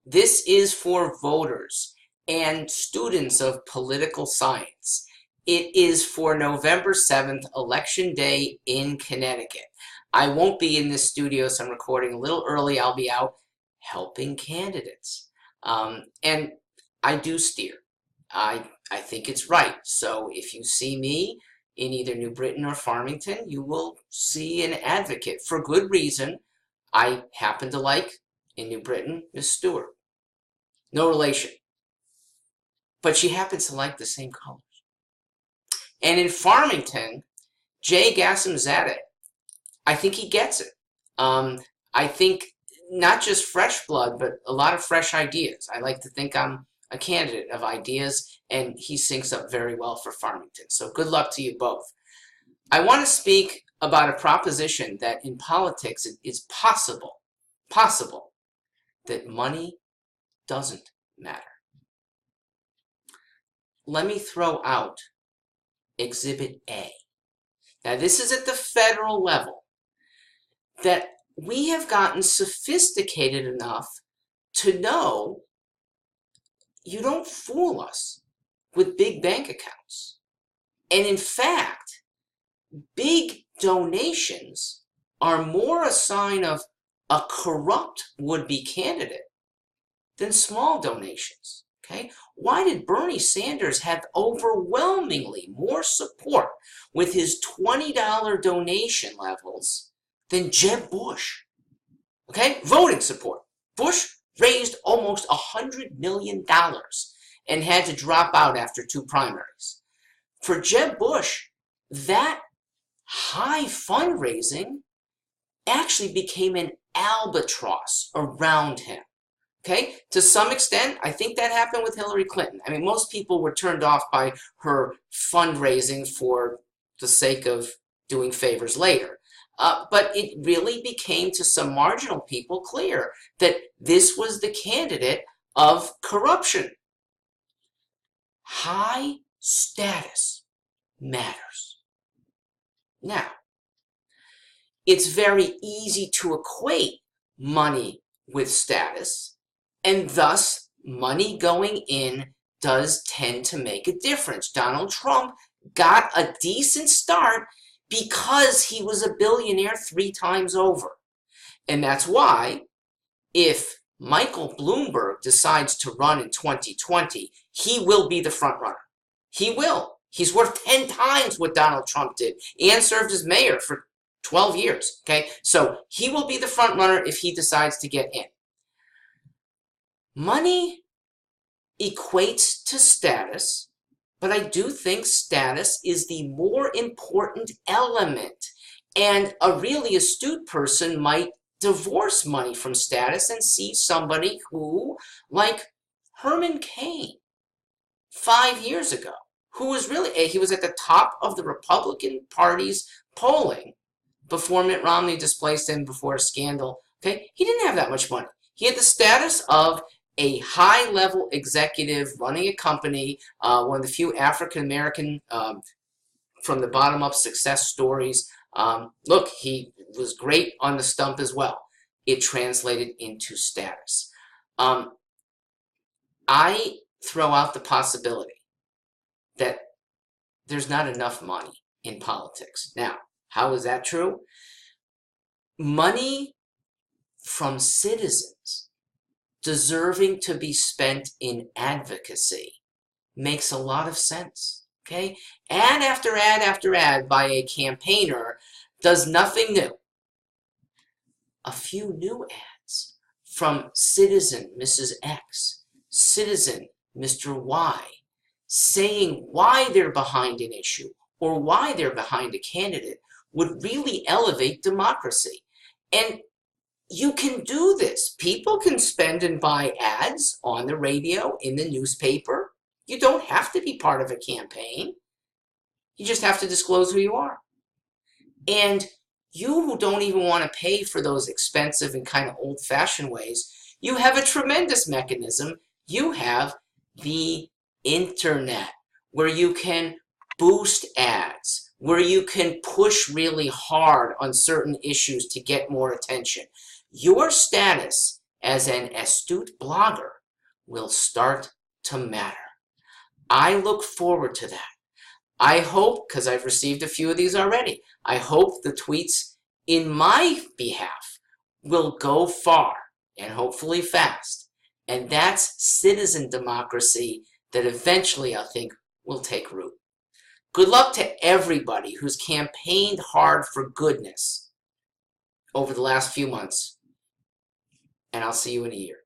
This is for voters and students of political science. It is for November 7th, Election Day in Connecticut. I won't be in this studio, so I'm recording a little early. I'll be out helping candidates. And I do steer. I think it's right. So if you see me in either New Britain or Farmington, you will see an advocate for good reason. I happen to like, in New Britain, Miss Stewart. No relation. But she happens to like the same colors. And in Farmington, Jay Gassim-Zadeh, I think he gets it. I think not just fresh blood, but a lot of fresh ideas. I like to think I'm a candidate of ideas, and he syncs up very well for Farmington. So good luck to you both. I want to speak about a proposition that in politics it is possible that money doesn't matter. Let me throw out Exhibit A. Now, this is at the federal level, that we have gotten sophisticated enough to know you don't fool us with big bank accounts. And in fact, big donations are more a sign of a corrupt would-be candidate than small donations. Okay? Why did Bernie Sanders have overwhelmingly more support with his $20 donation levels than Jeb Bush? Okay? Voting support. Bush raised almost $100 million and had to drop out after 2 primaries. For Jeb Bush, that high fundraising actually became an albatross around him. Okay, to some extent, I think that happened with Hillary Clinton. I mean, most people were turned off by her fundraising for the sake of doing favors later. But it really became to some marginal people clear that this was the candidate of corruption. High status matters. Now, it's very easy to equate money with status, and thus money going in does tend to make a difference. Donald Trump got a decent start because he was a billionaire 3 times over. And that's why if Michael Bloomberg decides to run in 2020, he will be the front runner. He will. He's worth 10 times what Donald Trump did and served as mayor for 12 years. Okay, so he will be the front runner if he decides to get in. Money equates to status, but I do think status is the more important element. And a really astute person might divorce money from status and see somebody who, like Herman Cain 5 years ago, who was really, he was at the top of the Republican Party's polling before Mitt Romney displaced him before a scandal. Okay, he didn't have that much money. He had the status of a high-level executive running a company, one of the few African-American from the bottom-up success stories. Look, he was great on the stump as well. It translated into status. I throw out the possibility that there's not enough money in politics. Now, how is that true? Money from citizens deserving to be spent in advocacy makes a lot of sense. Okay? Ad after ad after ad by a campaigner does nothing new. A few new ads from citizen Mrs. X, citizen Mr. Y, saying why they're behind an issue or why they're behind a candidate would really elevate democracy. And you can do this. People can spend and buy ads on the radio, in the newspaper. You don't have to be part of a campaign. You just have to disclose who you are. And you who don't even want to pay for those expensive and kind of old-fashioned ways, you have a tremendous mechanism. You have the internet, where you can boost ads, where you can push really hard on certain issues to get more attention. Your status as an astute blogger will start to matter. I look forward to that. I hope, because I've received a few of these already, I hope the tweets in my behalf will go far and hopefully fast. And that's citizen democracy that eventually I think will take root. Good luck to everybody who's campaigned hard for goodness over the last few months, and I'll see you in a year.